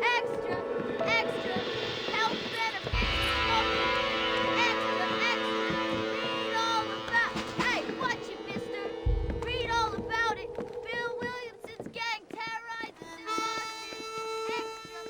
Extra, extra, health benefits promoted. Extra, extra, read all about. Hey, watch it, mister. Read all about it. Bill Williamson's gang terrorizes in Boston. Extra,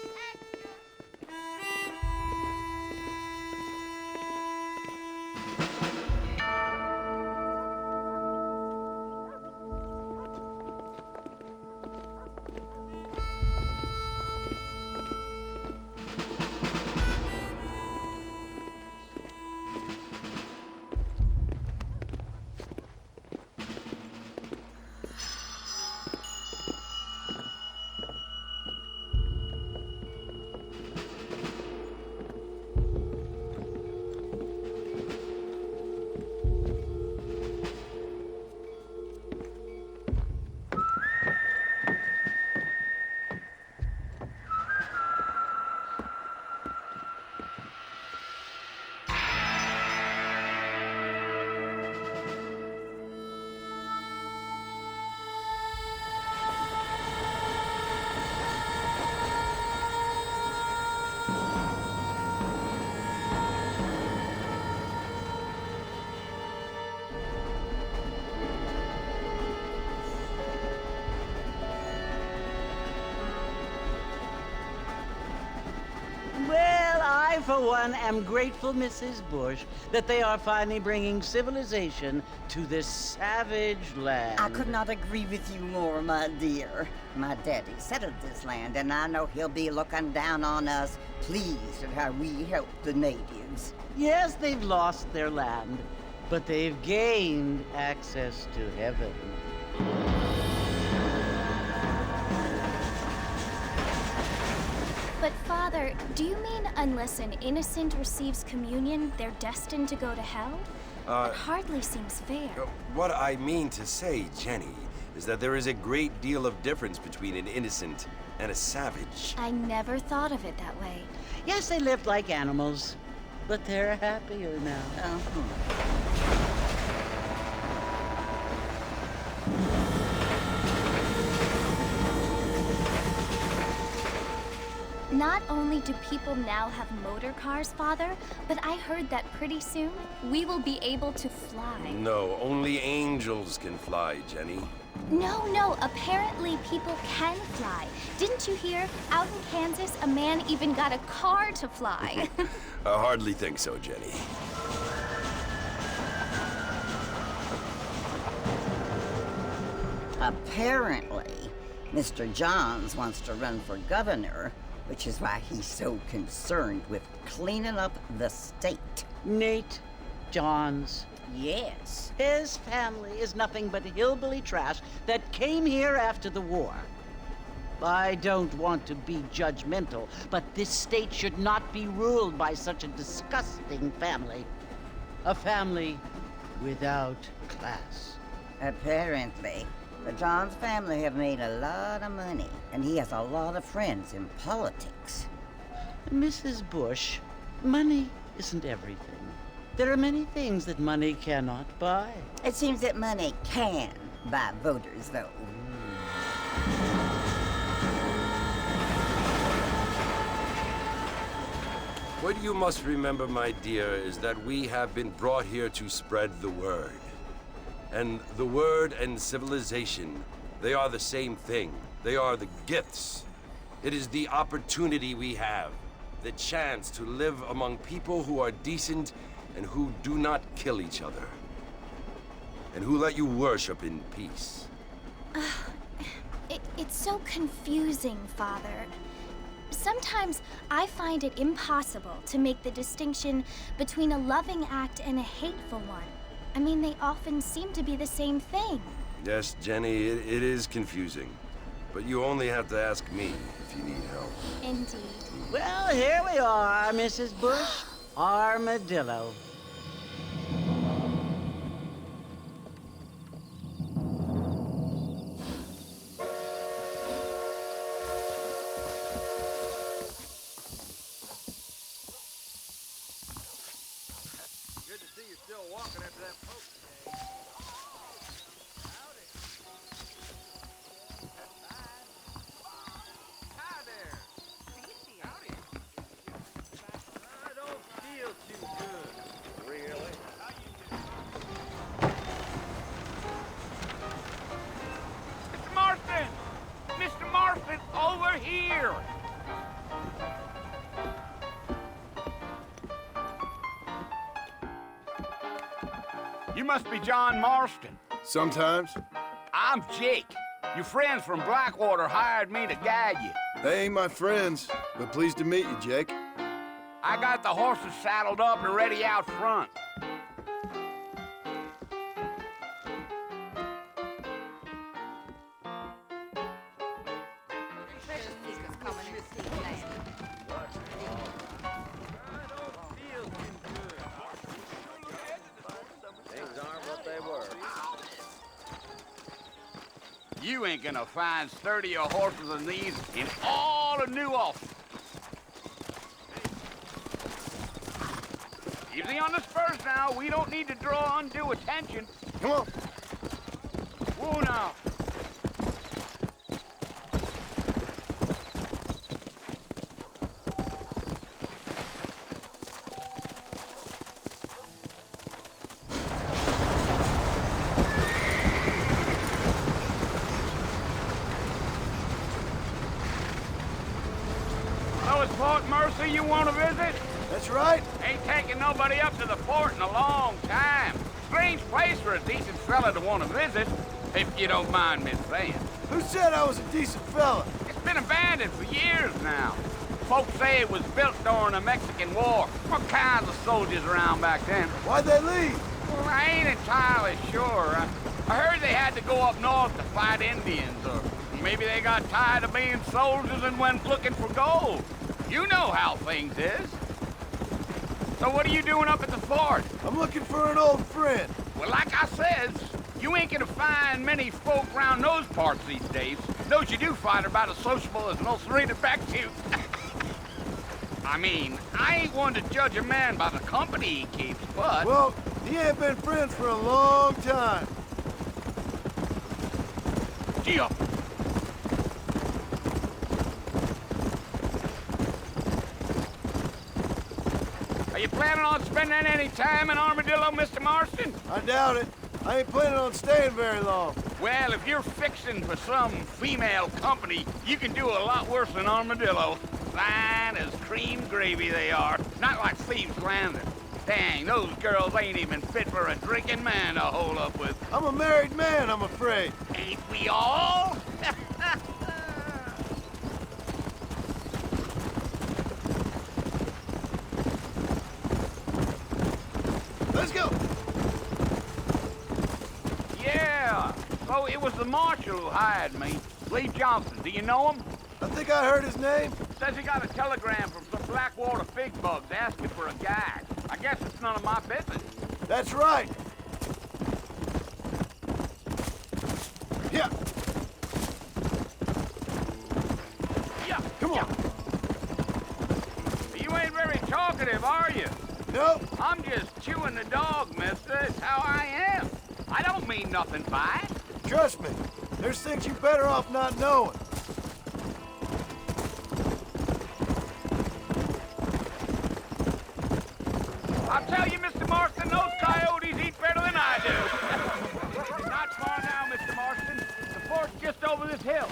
Well, I, for one, am grateful, Mrs. Bush, that they are finally bringing civilization to this savage land. I could not agree with you more, my dear. My daddy settled this land, and I know he'll be looking down on us, pleased at how we help the natives. Yes, they've lost their land, but they've gained access to heaven. But Father, do you mean unless an innocent receives communion, they're destined to go to hell? That hardly seems fair. What I mean to say, Jenny, is that there is a great deal of difference between an innocent and a savage. I never thought of it that way. Yes, they lived like animals, but they're happier now. Not only do people now have motor cars, Father, but I heard that pretty soon we will be able to fly. No, only angels can fly, Jenny. No, apparently people can fly. Didn't you hear? Out in Kansas, a man even got a car to fly. I hardly think so, Jenny. Apparently, Mr. Johns wants to run for governor, which is why he's so concerned with cleaning up the state. Nate Johns. Yes. His family is nothing but hillbilly trash that came here after the war. I don't want to be judgmental, but this state should not be ruled by such a disgusting family. A family without class. Apparently. The Johns family have made a lot of money, and he has a lot of friends in politics. Mrs. Bush, money isn't everything. There are many things that money cannot buy. It seems that money can buy voters, though. What you must remember, my dear, is that we have been brought here to spread the word. And the word and civilization, they are the same thing. They are the gifts. It is the opportunity we have, the chance to live among people who are decent and who do not kill each other, and who let you worship in peace. It's so confusing, Father. Sometimes I find it impossible to make the distinction between a loving act and a hateful one. I mean, they often seem to be the same thing. Yes, Jenny, it is confusing. But you only have to ask me if you need help. Indeed. Well, here we are, Mrs. Bush. Armadillo. Good to see you still walking after that poke. Howdy. That's fine. Hi there. here! You must be John Marston. Sometimes. I'm Jake. Your friends from Blackwater hired me to guide you. They ain't my friends, but pleased to meet you, Jake. I got the horses saddled up and ready out front. Things aren't what they were. You ain't gonna find sturdier horses than these in all of New Ulster. Easy on the spurs now. We don't need to draw undue attention. Come on. Whoa now. So it's Fort Mercy you want to visit? That's right. Ain't taking nobody up to the fort in a long time. Strange place for a decent fella to want to visit, if you don't mind me saying. Who said I was a decent fella? It's been abandoned for years now. Folks say it was built during the Mexican War. What kinds of soldiers around back then? Why'd they leave? Well, I ain't entirely sure. I heard they had to go up north to fight Indians, or maybe they got tired of being soldiers and went looking for gold. You know how things is. So what are you doing up at the fort? I'm looking for an old friend. Well, like I says, you ain't gonna find many folk around those parts these days. Those you do find are about as sociable as an old serrated back tooth. I mean, I ain't one to judge a man by the company he keeps, but... Well, he ain't been friends for a long time. Gee up. Are you planning on spending any time in Armadillo, Mr. Marston? I doubt it. I ain't planning on staying very long. Well, if you're fixing for some female company, you can do a lot worse than Armadillo. Fine as cream gravy they are. Not like Thieves' Landing. Dang, those girls ain't even fit for a drinking man to hold up with. I'm a married man, I'm afraid. Ain't we all? Let's go. Yeah. So it was the marshal who hired me. Lee Johnson. Do you know him? I think I heard his name. Says he got a telegram from some Blackwater fig bugs asking for a guide. I guess it's none of my business. That's right. Yeah. Yeah. Come on. You ain't very talkative, are you? Nope. I'm just chewing the dog, mister. It's how I am. I don't mean nothing by it. Trust me. There's things you're better off not knowing. I'll tell you, Mr. Marston, those coyotes eat better than I do. Not far now, Mr. Marston. The fort's just over this hill.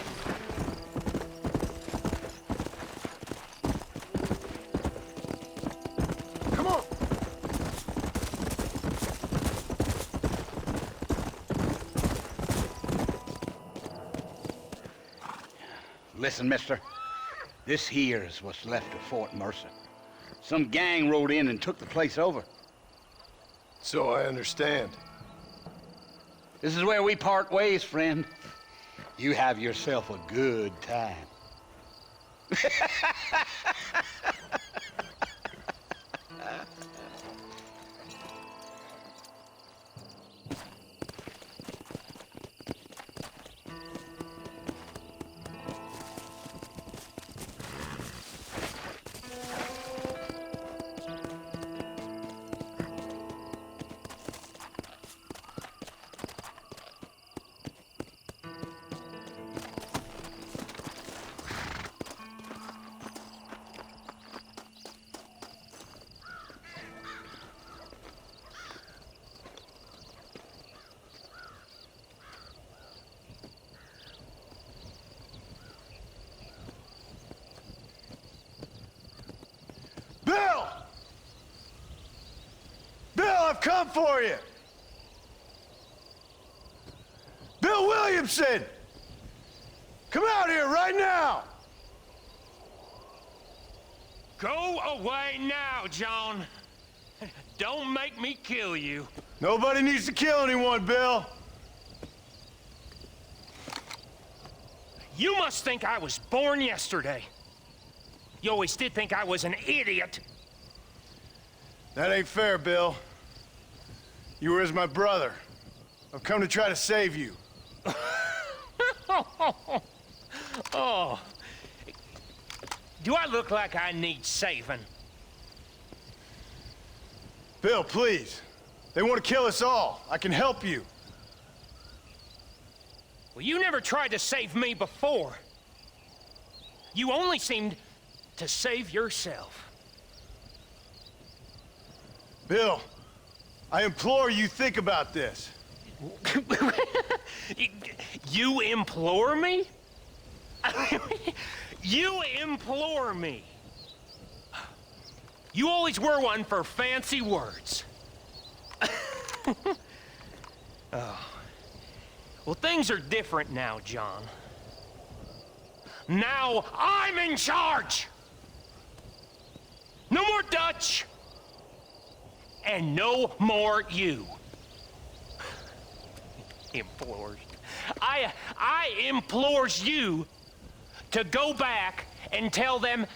Come on. Listen, mister. This here is what's left of Fort Mercer. Some gang rode in and took the place over. So I understand. This is where we part ways, friend. You have yourself a good time. come for you! Bill Williamson! Come out here right now! Go away now, John. Don't make me kill you. Nobody needs to kill anyone, Bill. You must think I was born yesterday. You always did think I was an idiot. That ain't fair, Bill. You were as my brother. I've come to try to save you. Oh. Do I look like I need saving? Bill, please. They want to kill us all. I can help you. Well, you never tried to save me before. You only seemed to save yourself. Bill, I implore you think about this. You implore me? You implore me. You always were one for fancy words. Oh. Well, things are different now, John. Now I'm in charge! No more Dutch! And no more you. Implores. I implores you to go back and tell them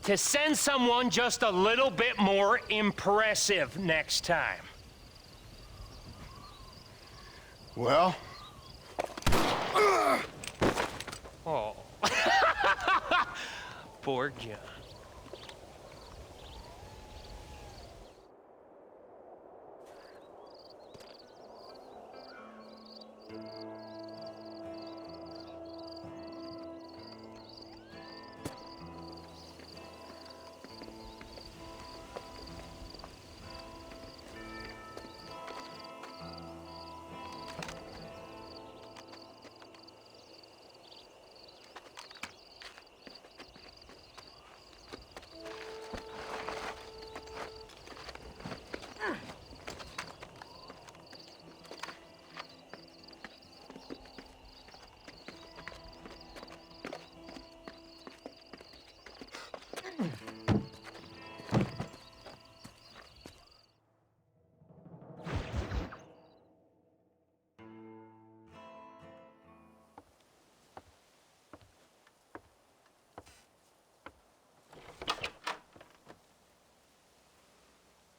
to send someone just a little bit more impressive next time. Well? Oh. Poor John.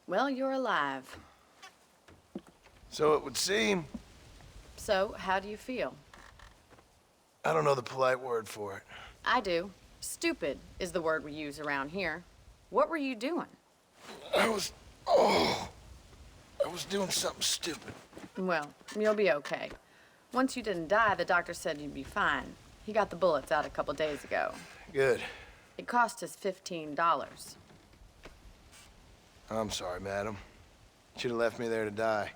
Well, you're alive. So it would seem. So, how do you feel? I don't know the polite word for it. I do. Stupid is the word we use around here. What were you doing? I was doing something stupid. Well, you'll be okay. Once you didn't die, the doctor said you'd be fine. He got the bullets out a couple days ago. Good. It cost us $15. I'm sorry, madam. Should have left me there to die.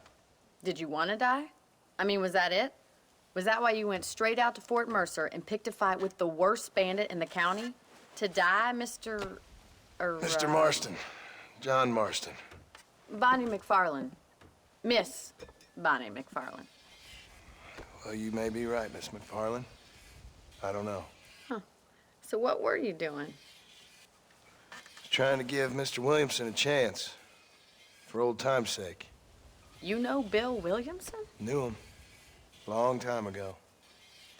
Did you want to die? I mean, was that it? Was that why you went straight out to Fort Mercer and picked a fight with the worst bandit in the county? To die, Mr. Mr. Marston. John Marston. Bonnie McFarland. Miss Bonnie McFarland. Well, you may be right, Miss McFarland. I don't know. Huh. So what were you doing? Trying to give Mr. Williamson a chance. For old time's sake. You know Bill Williamson? Knew him. Long time ago.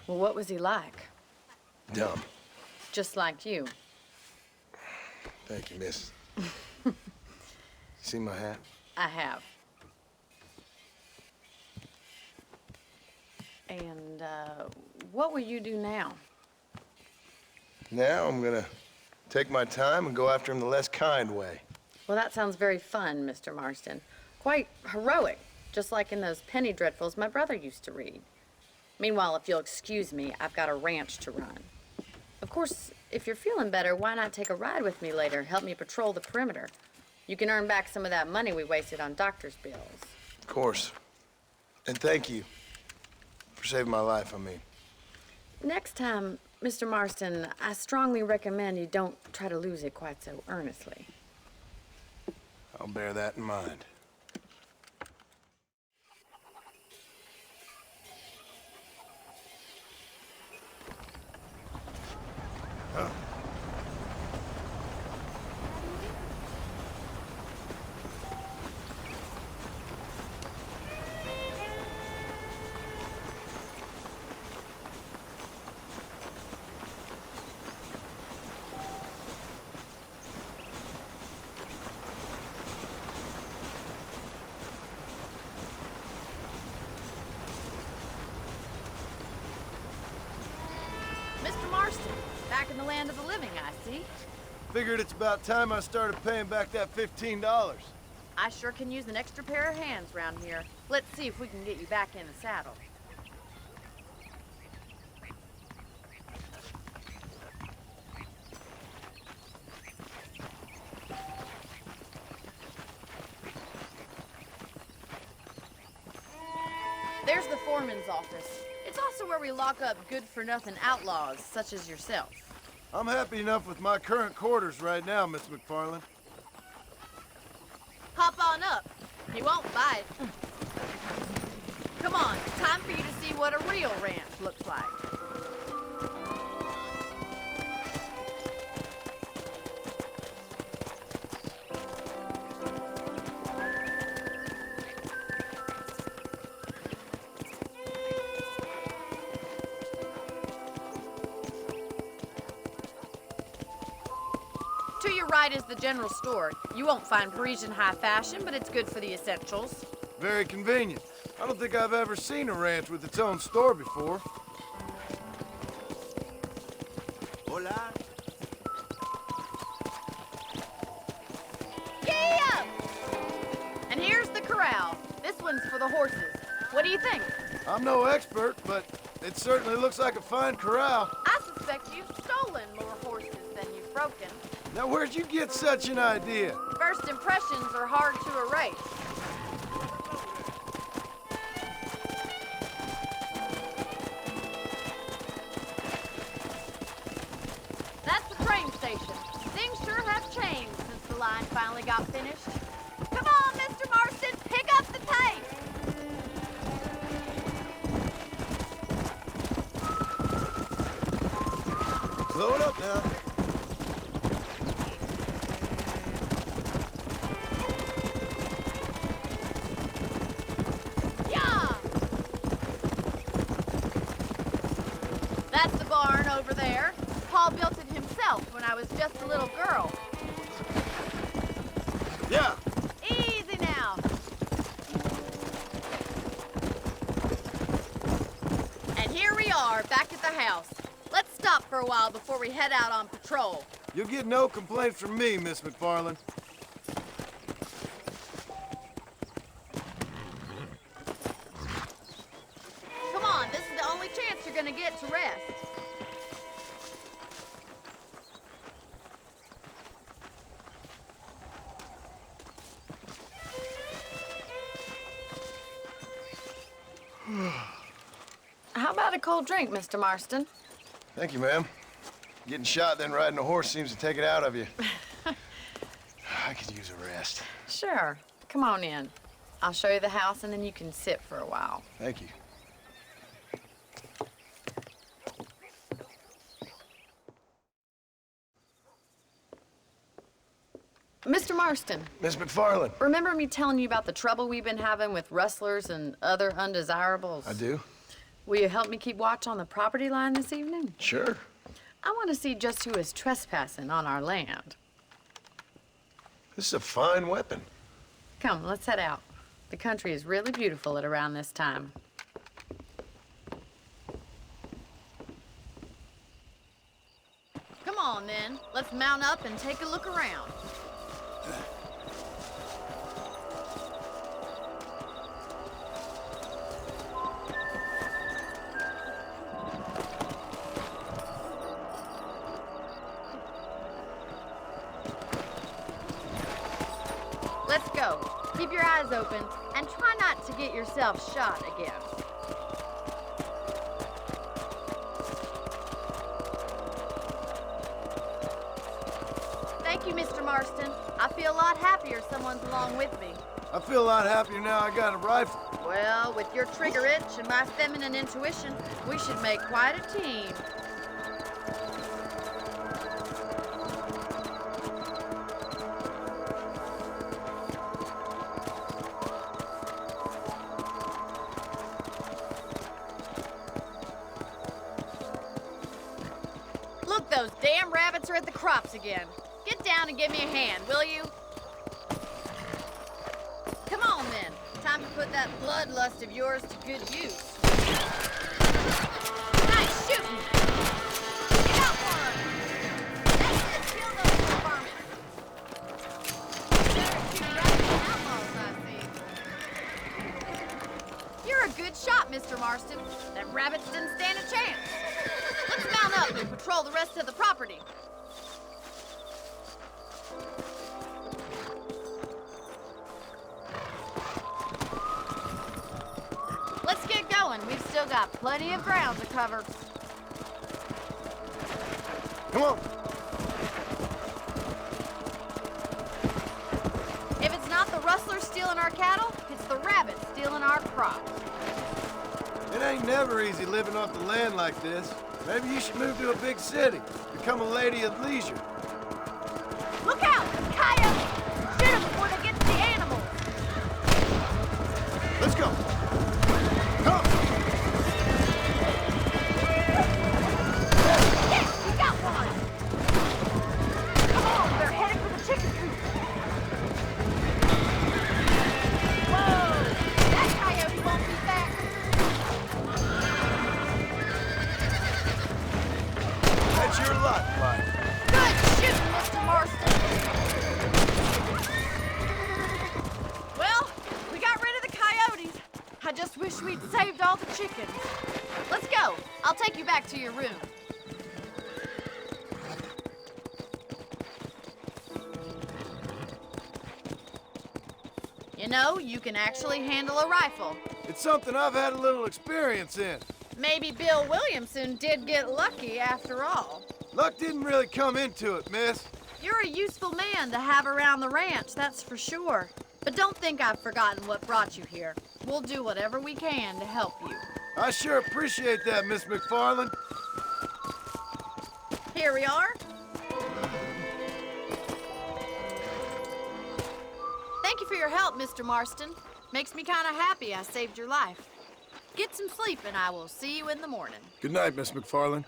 Well, what was he like? Dumb. Just like you. Thank you, miss. See my hat? I have. And, what will you do now? Now I'm gonna take my time and go after him the less kind way. Well, that sounds very fun, Mr. Marston. Quite heroic, just like in those penny dreadfuls my brother used to read. Meanwhile, if you'll excuse me, I've got a ranch to run. Of course, if you're feeling better, why not take a ride with me later? Help me patrol the perimeter. You can earn back some of that money we wasted on doctor's bills. Of course. And thank you for saving my life, I mean. Next time, Mr. Marston, I strongly recommend you don't try to lose it quite so earnestly. I'll bear that in mind. Mr. Marston, back in the land of the living, I see. Figured it's about time I started paying back that $15. I sure can use an extra pair of hands round here. Let's see if we can get you back in the saddle. There's the foreman's office. It's also where we lock up good-for-nothing outlaws, such as yourself. I'm happy enough with my current quarters right now, Miss McFarland. Hop on up. He won't bite. Come on, time for you to see what a real ranch looks like. To your right is the general store. You won't find Parisian high fashion, but it's good for the essentials. Very convenient. I don't think I've ever seen a ranch with its own store before. Hola. Giddy up! And here's the corral. This one's for the horses. What do you think? I'm no expert, but it certainly looks like a fine corral. I suspect you've stolen more horses than you've broken. Now, where'd you get such an idea? First impressions are hard to erase. That's the train station. Things sure have changed since the line finally got finished. Come on, Mr. Marston, pick up the pace! Slow it up now. That's the barn over there. Paul built it himself when I was just a little girl. Yeah. Easy now. And here we are, back at the house. Let's stop for a while before we head out on patrol. You'll get no complaints from me, Miss McFarland. Come on, this is the only chance you're gonna get to rest. How about a cold drink, Mr. Marston? Thank you, ma'am. Getting shot, then riding a horse seems to take it out of you. I could use a rest. Sure. Come on in. I'll show you the house, and then you can sit for a while. Thank you. Mr. Marston, Miss McFarland. remember me telling you about the trouble we've been having with rustlers and other undesirables? I do. Will you help me keep watch on the property line this evening? Sure. I want to see just who is trespassing on our land. This is a fine weapon. Come, let's head out. The country is really beautiful at around this time. Come on, then. Let's mount up and take a look around. Let's go. Keep your eyes open and try not to get yourself shot again. Thank you, Mr. Marston. I feel a lot happier someone's along with me. I feel a lot happier now I got a rifle. Well, with your trigger itch and my feminine intuition, we should make quite a team. those damn rabbits are at the crops again. Get down and give me a hand, will you? Come on, then. Time to put that bloodlust of yours to good use. Nice shooting! You got one! That's it, kill those little varmints. Better shoot rabbits and outlaws, I see. You're a good shot, Mr. Marston. Them rabbits didn't stand a chance. Let's mount up and patrol the rest of the property. Let's get going. We've still got plenty of ground to cover. Come on. If it's not the rustlers stealing our cattle, it's the rabbits stealing our crops. It ain't never easy living off the land like this. Maybe you should move to a big city. Become a lady of leisure. Look out! Coyotes! Shoot them before they get to the animals! Let's go. Come. Yes, we got one! Come on, they're headed for the chicken coop. Whoa! That coyote won't be back. That's your luck, Mike. Good shooting, Mr. Marston. Well, we got rid of the coyotes. I just wish we'd saved all the chickens. Let's go. I'll take you back to your room. You know, you can actually handle a rifle. It's something I've had a little experience in. Maybe Bill Williamson did get lucky after all. Luck didn't really come into it, miss. You're a useful man to have around the ranch, that's for sure. But don't think I've forgotten what brought you here. We'll do whatever we can to help you. I sure appreciate that, Miss McFarland. Here we are. Thank you for your help, Mr. Marston. Makes me kind of happy I saved your life. Get some sleep and I will see you in the morning. Good night, Miss McFarland.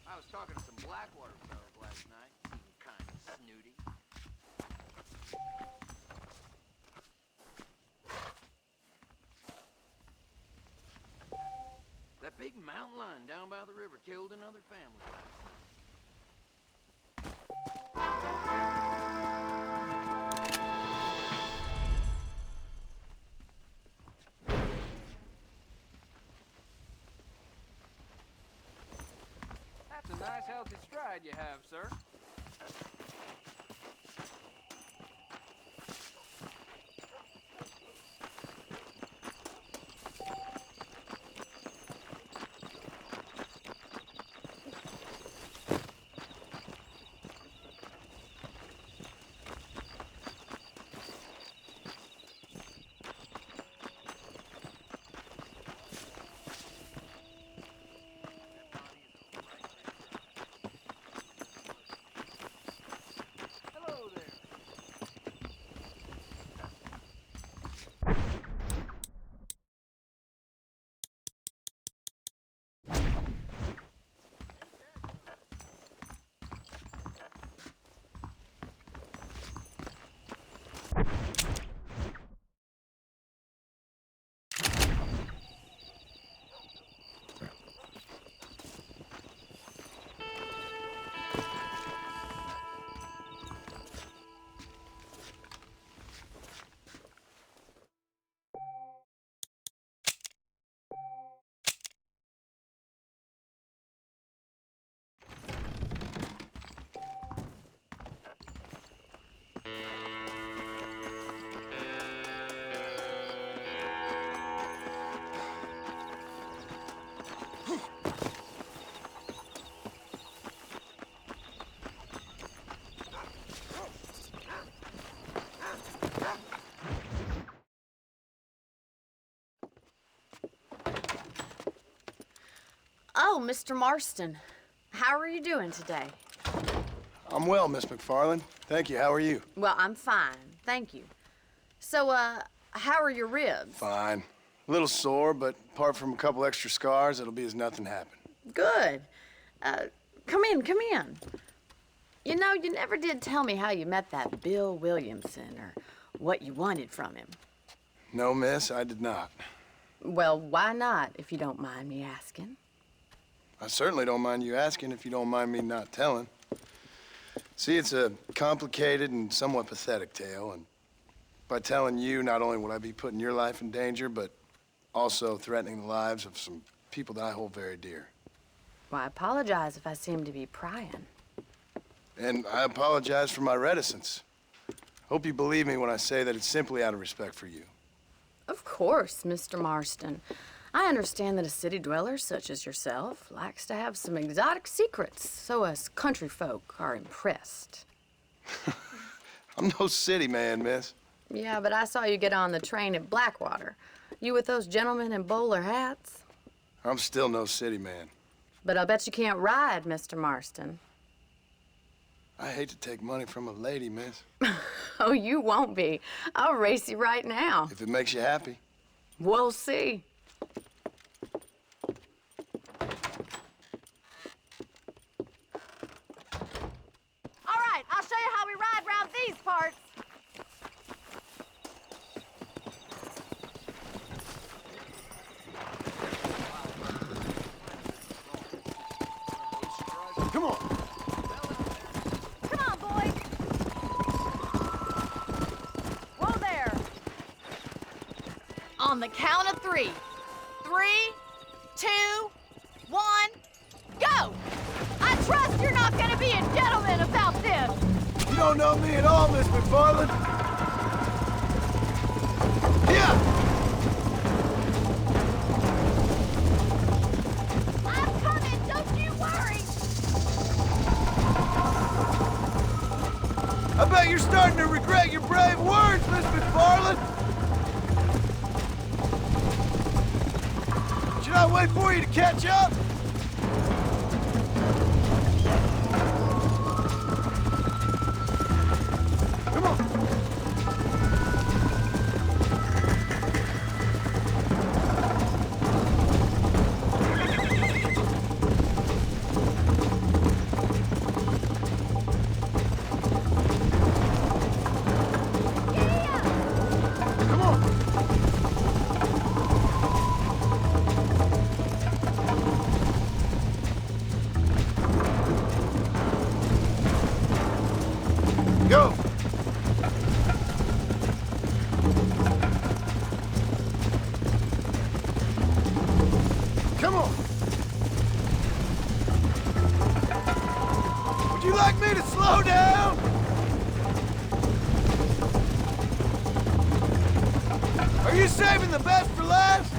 I was talking to some Blackwater fellas last night. Seemed kind of snooty. That big mountain lion down by the river killed another family last night. That's a nice healthy stride you have, sir. Hello there. Oh, Mr. Marston. How are you doing today? I'm well, Miss McFarland. Thank you. How are you? Well, I'm fine. Thank you. So, how are your ribs? Fine. A little sore, but Apart from a couple extra scars, it'll be as nothing happened. Good. Come in, come in. You know, you never did tell me how you met that Bill Williamson or what you wanted from him. No, miss, I did not. Well, why not, if you don't mind me asking? I certainly don't mind you asking if you don't mind me not telling. See, it's a complicated and somewhat pathetic tale, and by telling you, not only would I be putting your life in danger, but also threatening the lives of some people that I hold very dear. Well, I apologize if I seem to be prying. And I apologize for my reticence. Hope you believe me when I say that it's simply out of respect for you. Of course, Mr. Marston. I understand that a city dweller such as yourself likes to have some exotic secrets, so us country folk are impressed. I'm no city man, miss. Yeah, but I saw you get on the train at Blackwater. You with those gentlemen in bowler hats? I'm still no city man. But I bet you can't ride, Mr. Marston. I hate to take money from a lady, miss. Oh, you won't be. I'll race you right now. If it makes you happy. We'll see. All right, I'll show you how we ride around these parts. Come on. Come on, boys. Whoa there. On the count of 3. 3, 2, 1, go! I trust you're not gonna be a gentleman about this. You don't know me at all, Miss McFarland. Yeah! I'm coming, don't you worry. I bet you're starting to regret your brave words, Miss McFarland. Should I wait for you to catch up? Come on. Come on. Go. Come on. Would you like me to slow down? Are you saving the best for last?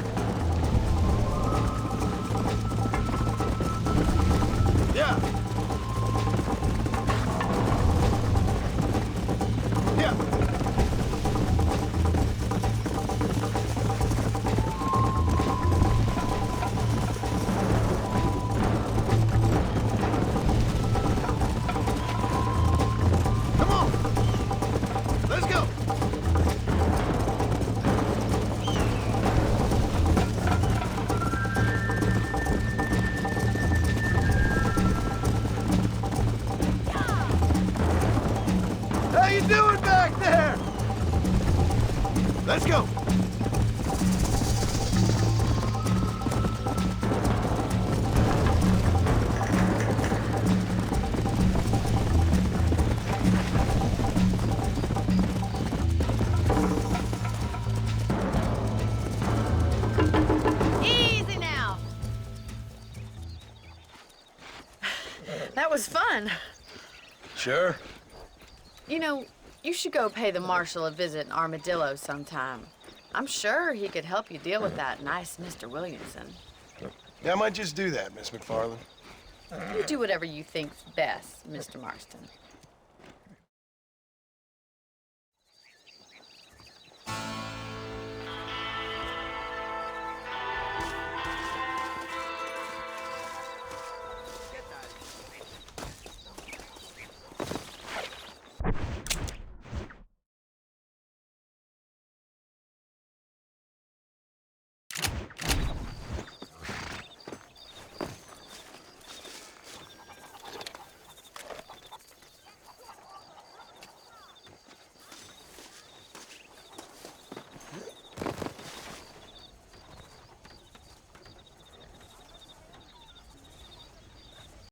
Yeah. Yeah. Come on. Let's go. How you doing back there? Let's go. Easy now. That was fun. Sure. You know, you should go pay the marshal a visit in Armadillo sometime. I'm sure he could help you deal with that nice Mr. Williamson. Yeah, I might just do that, Miss McFarland. You do whatever you think's best, Mr. Marston.